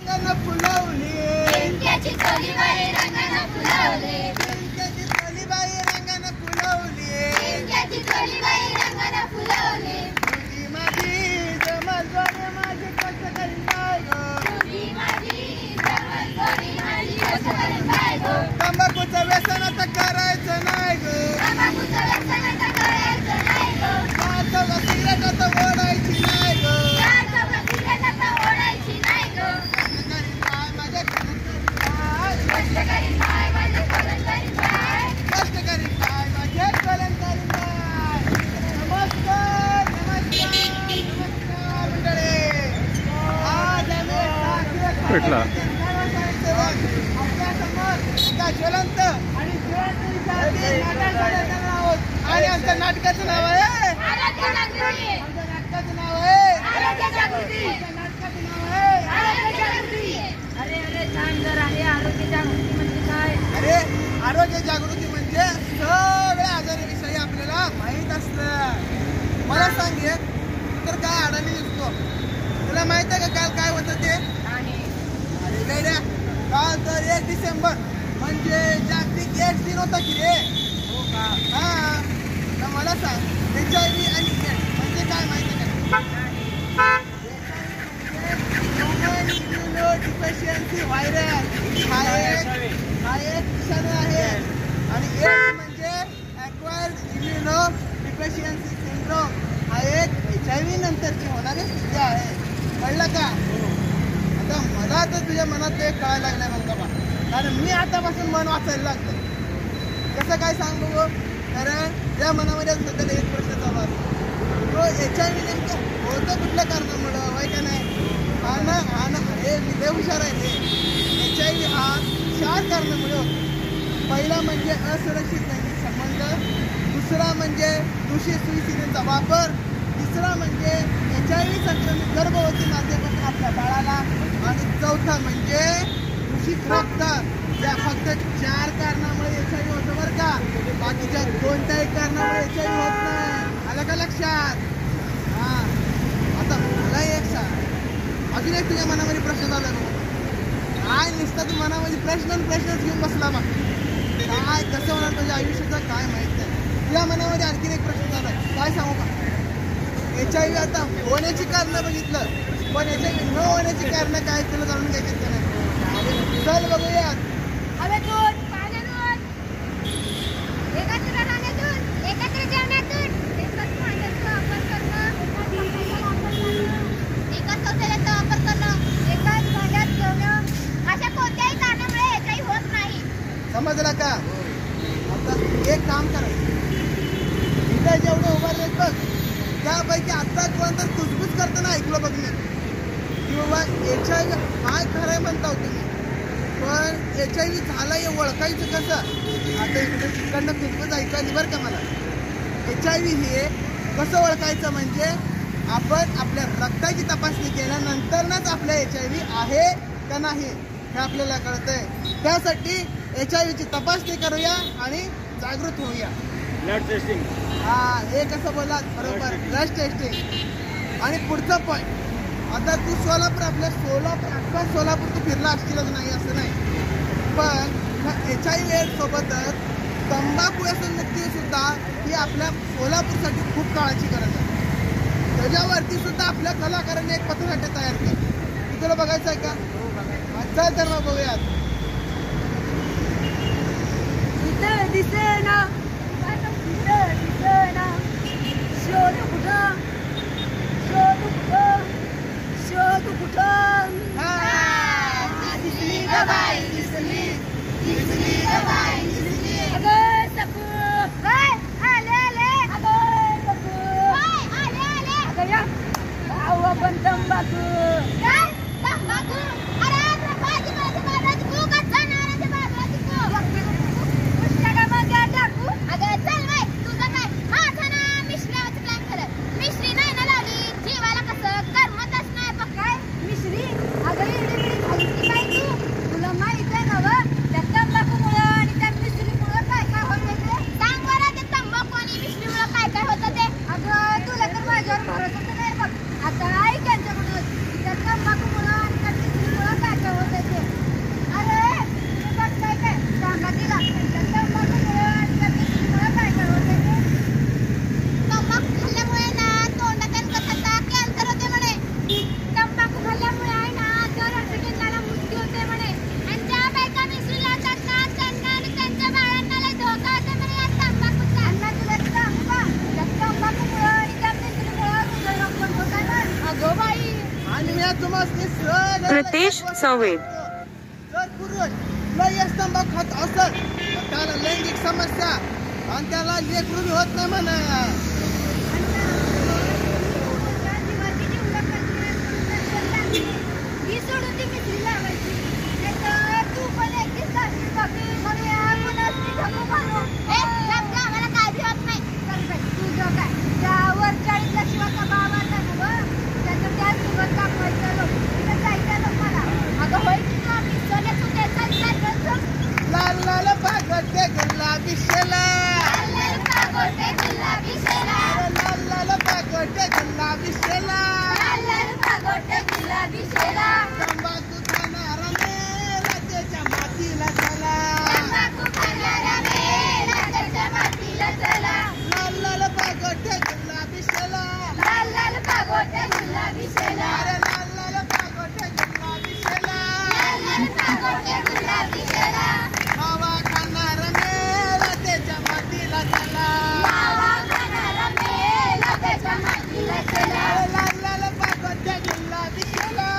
रंगानं फुलवली, चिंक्याची चोली बाई रंगानं फुलवली, चिंक्याची चोली बाई रंगानं फुलवली, चिंक्याची चोली बाई रंगानं फुलवली. तुझी माझी जमल जोडी माझी कष्ट करीन बाय गो, तुझी माझी जमल जोडी माझी कष्ट करीन बाय गो. तंबाखूचं व्यसन आता करायचं नाही गो, तंबाखूचं व्यसन आता करायचं नाही गो. चौघा सिगरेट आता ओढायची नाही गो, चार चौघा सिगरेट आता ओढायची नाही गो. कष्ट करीन बाय माझ्या कलन करीन बाय, कष्ट करीन बाय माझे कष्ट करीन बाय माझे कलन करीन बाय. कलन करीन बाय. नमस्कार नमस्कार नमस्कार मंडळी. आज आम्ही भेटला. आपल्या समोर एका ज्वलंत आणि जिवंत विषयावरती नाटक सादर आहोत आणि आमच्या नाटकाचं नाव आहे, आरोग्य जागृती, आमच्या नाटकाचं नाव आहे, आरोग्य जागृती, आमच्या नाटकाचं नाव आहे. आरोग्य जागृती. अरे अरे छान जर आहे. आरोग्य जागृती म्हणजे काय? अरे आरोग्य जागृती म्हणजे सगळ्या आजाराविषयी आपल्याला माहित असतं. मला सांग एक, तर काय अडाणी दिसतो, तुला माहित आहे का काल काय होतं ते? अरे गैऱ्या, काल तर 1 डिसेंबर म्हणजे जागतिक एड्स दिन होता की रे. हा, तर मला सांग HIV आणि एड्स म्हणजे काय माहिती आहे का? ह्युमन इम्युनोडिफिशियन्सी व्हायरस हा एक विषाणू आहे आणि एड्स म्हणजे अक्वायर्ड इम्युनोडिफिशियन्सी सिंड्रोम हा एक HIV नंतरची होणारी स्थिती आहे. कळलं का? आता मला तर तुझ्या मनात ते कळायला लागलंय बघ बाबा, कारण मी आतापासून मन वाचायला लागलो. कसं काय सांग बघू? कारण त्या मनामध्ये सध्या एक प्रश्न चालू असतो, तो HIV नेमकं होतं कुठल्या कारणामुळं, होय का नाही? हा ना हे लय हुशार आहे रे. HIV हा 4 कारणामुळे होतो. पहिला म्हणजे असुरक्षित लैंगिक संबंध, दुसरा म्हणजे दूषित सुईसिरींचा वापर, तिसरा म्हणजे HIV संक्रमित गर्भवती मातेपासून आपल्या बाळाला, आणि चौथा म्हणजे दूषित रक्त. या फक्त 4 कारणामुळे HIV होतं बरं का, बाकीच्या कोणत्याही कारणामुळे HIV होत नाही. आलं का लक्षात? हा, आता मला एक सांग, अजून एक तुझ्या मनामध्ये प्रश्न झाला बघ, काय नुसता तू मनामध्ये प्रश्नच घेऊन बसला बघ, काय कसं होणार तुझ्या आयुष्याचं काय माहित नाही. तुझ्या मनामध्ये आणखीन एक प्रश्न झाला, काय सांगू का? HIV आता होण्याची कारणं बघितलं, पण HIV न होण्याची कारणं काय तुला जाणून घ्यायची नाही. चल बघूयात. हवेतून, पाण्यातून, एकत्र राहण्यातून, एकत्र जेवण्यातून, एकच भांड्याचा वापर करणं, एकच शौचालयाचा वापर करणं, एकाच भांड्यात जेवणं, अशा कोणत्याही कारणामुळे HIV होत नाही. समजला का? आता एक काम करा, इथं जेवढे उभारलेत बघ त्यापैकी आता कोणतं कुजबूज करताना ऐकलं बघ मी, किंवा HIV काय खरंय म्हणता तुम्ही, पण HIV झाला हे ओळखायचं कसं? आता इकडनं कुजबूज ऐकायची बरं का मला. HIV हे कसं ओळखायचं म्हणजे आपण आपल्या रक्ताची तपासणी केल्यानंतरच आपल्या HIV आहे का नाही हे आपल्याला कळतंय. त्यासाठी HIV ची तपासणी करूया आणि जागृत होऊया. Blood testing. हा, हे कसं बोललात बरोबर, ब्लड टेस्टिंग. आणि पुढचं पॉईंट, आता तू सोलापूर अख्खा सोलापूर तू फिरला असशीलच नाही असं नाही, पण HIV एड्स सोबतच तंबाखू व्यसनमुक्ती सुद्धा ही आपल्या सोलापूरसाठी खूप काळाची गरज आहे. त्याच्यावरती सुद्धा आपल्या कलाकारांनी एक पथनाट्य तयार केलं. तुला बघायचं आहे का? चल तर मग बघूयात. दिसेना शोध कुठं, दिसली ग बाई, दिसली ग बाई, दिसली. अगं सकू, आले अगं सकू, आले अगं या आपण तंबाखू. तंबाखू? अरे माझी फुकट जाणाराची बाजूची टाकू. अगं चल बाई, तुझं काय, माझं ना मिश्रीचं प्लॅन खरं. मिश्री नाही ना लावली जीवाला कसं करमतच नाही बघ. काय मिश्री? रितेश चौवेद. जर पुरुष लय तंबाखू खात असेल तर त्याला लैंगिक समस्या आणि त्याला लेकरू होत नाही म्हणा. लाल लाल पागोटे गुलाबी शेला, लाल लाल पागोटे गुलाबी शेला, तंबाखू खाणारा मेला त्याच्या मातीला चला, लाल लाल पागोटे गुलाबी शेला, अरे लाल लाल पागोटे गुलाबी शेला, हवा खाणारा मेला त्याच्या मातीला चला, लाल लाल पागोटे गुलाबी शेला,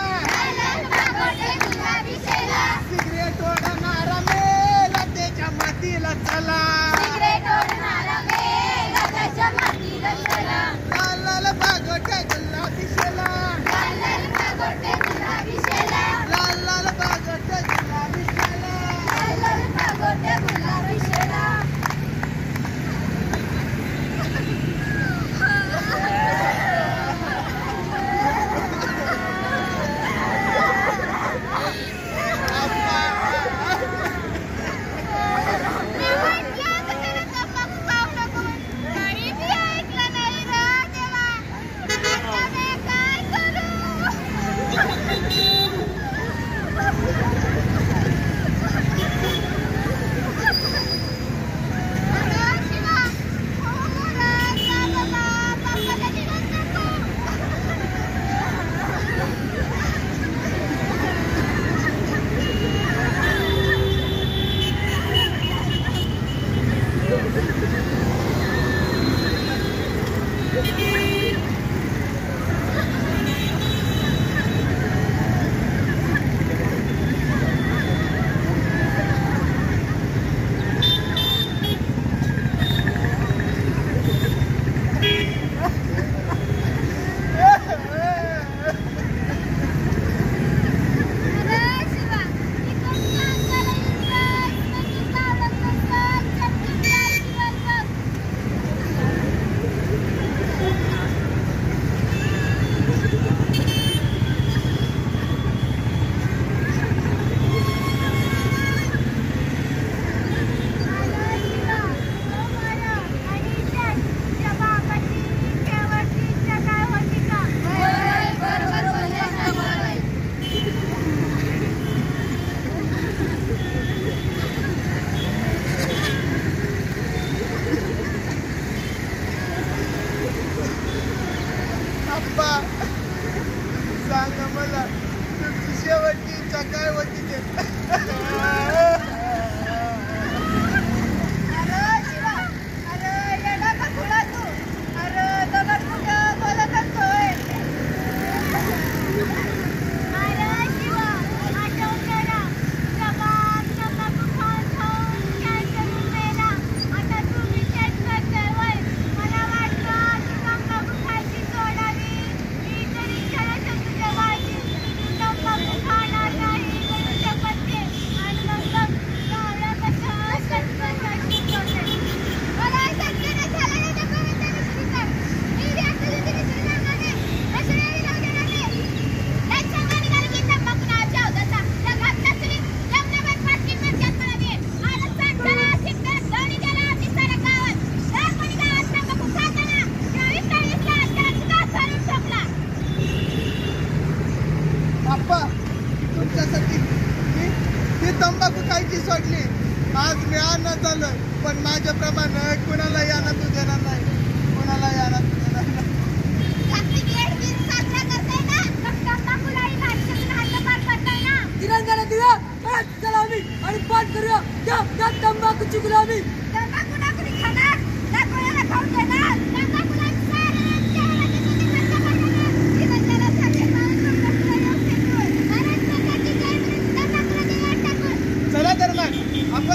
सिगरेट ओढणारा मेला त्याच्या मातीला चला, लाल लाल पागोटे गुलाबी शेला, लाल लाल पागोटे गुलाबी शेला. सांगा मला तुमची शेवटची इच्छा काय होती ते. तुमच्यासाठी ती तंबाखू खायची सोडली. आज मी आणत आलोय पण माझ्याप्रमाणे कुणाला आणत देणार नाही, कुणाला आणत देणार नाही. तिरंगाला दिव्या सलामी आणि पाठ करूया त्या तंबाखूची गुलामी.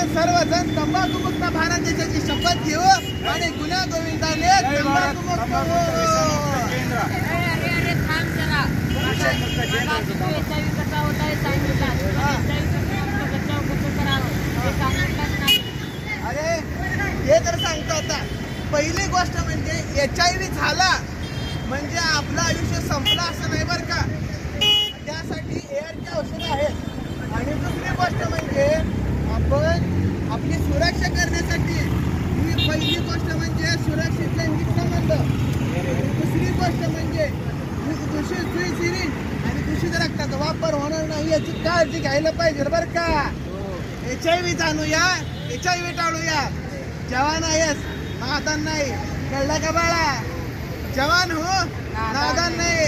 आपण सर्वजण तंबाखूमुक्त भारत देशाची शपथ घेऊ आणि गुन्हा गोविंदाने तंबाखूमुक्त होऊ. केंद्र अरे थांब जरा HIV कसा होता हे सांगितलं बचाव कसं करावं हे सांगितलंच नाही. अरे हे तर सांगतो आता. पहिली गोष्ट म्हणजे HIV झाला म्हणजे आपलं आयुष्य संपलं असं नाही बरं का. त्यासाठी एअरची औषधं आहेत. आणि दुसरी गोष्ट म्हणजे आपण आपली सुरक्षा करण्यासाठी ही पहिली गोष्ट म्हणजे सुरक्षित लैंगिक संबंध. दुसरी गोष्ट म्हणजे दूषित सुई सिरिंज आणि दूषित रक्ताचा वापर होणार नाही याची काळजी घ्यायला पाहिजे बरं का. HIV जाणूया, HIV टाळूया. जवान आहेस नादान नाही, कळलं का बाळा. जवान हो नादान नाही.